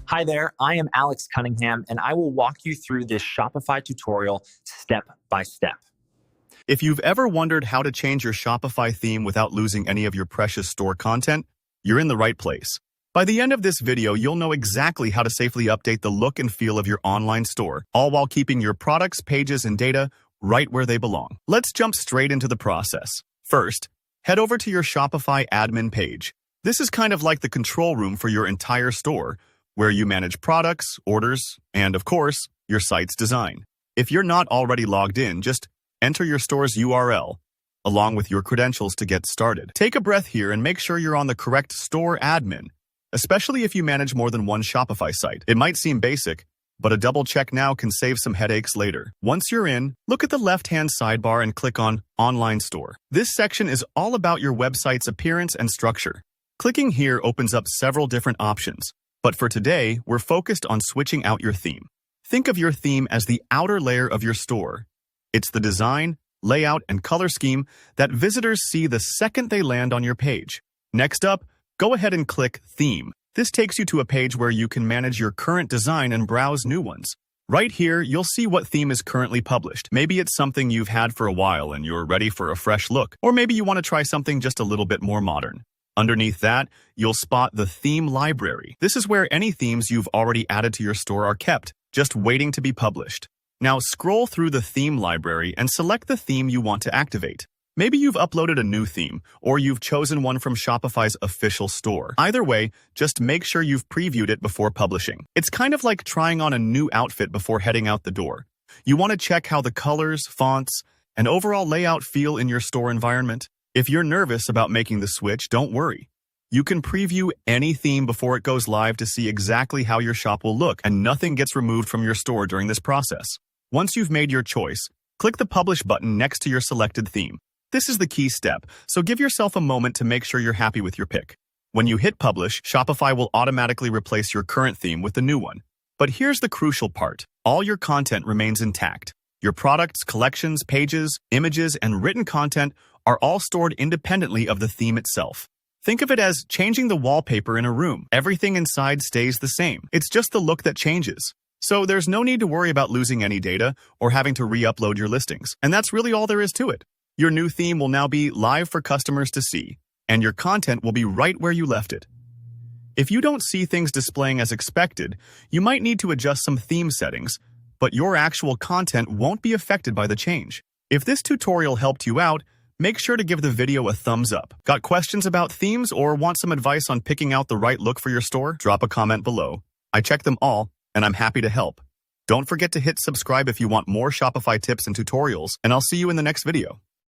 Hi there, I am Alex Cunningham, and I will walk you through this Shopify tutorial step by step. If you've ever wondered how to change your Shopify theme without losing any of your precious store content, you're in the right place. By the end of this video, you'll know exactly how to safely update the look and feel of your online store, all while keeping your products, pages, and data right where they belong. Let's jump straight into the process. First, head over to your Shopify admin page. This is kind of like the control room for your entire store, where you manage products, orders, and of course, your site's design. If you're not already logged in, just enter your store's URL, along with your credentials to get started. Take a breath here and make sure you're on the correct store admin, especially if you manage more than one Shopify site. It might seem basic, but a double check now can save some headaches later. Once you're in, look at the left-hand sidebar and click on Online Store. This section is all about your website's appearance and structure. Clicking here opens up several different options, but for today, we're focused on switching out your theme. Think of your theme as the outer layer of your store. It's the design, layout, and color scheme that visitors see the second they land on your page. Next up, go ahead and click Theme. This takes you to a page where you can manage your current design and browse new ones. Right here, you'll see what theme is currently published. Maybe it's something you've had for a while and you're ready for a fresh look, or maybe you want to try something just a little bit more modern. Underneath that, you'll spot the theme library. This is where any themes you've already added to your store are kept, just waiting to be published. Now scroll through the theme library and select the theme you want to activate. Maybe you've uploaded a new theme, or you've chosen one from Shopify's official store. Either way, just make sure you've previewed it before publishing. It's kind of like trying on a new outfit before heading out the door. You want to check how the colors, fonts, and overall layout feel in your store environment. If you're nervous about making the switch, don't worry. You can preview any theme before it goes live to see exactly how your shop will look, and nothing gets removed from your store during this process. Once you've made your choice, click the Publish button next to your selected theme. This is the key step, so give yourself a moment to make sure you're happy with your pick. When you hit Publish, Shopify will automatically replace your current theme with the new one. But here's the crucial part. All your content remains intact. Your products, collections, pages, images, and written content are all stored independently of the theme itself. Think of it as changing the wallpaper in a room. Everything inside stays the same. It's just the look that changes. So there's no need to worry about losing any data or having to re-upload your listings. And that's really all there is to it. Your new theme will now be live for customers to see, and your content will be right where you left it. If you don't see things displaying as expected, you might need to adjust some theme settings, but your actual content won't be affected by the change. If this tutorial helped you out, make sure to give the video a thumbs up. Got questions about themes or want some advice on picking out the right look for your store? Drop a comment below. I check them all, and I'm happy to help. Don't forget to hit subscribe if you want more Shopify tips and tutorials, and I'll see you in the next video.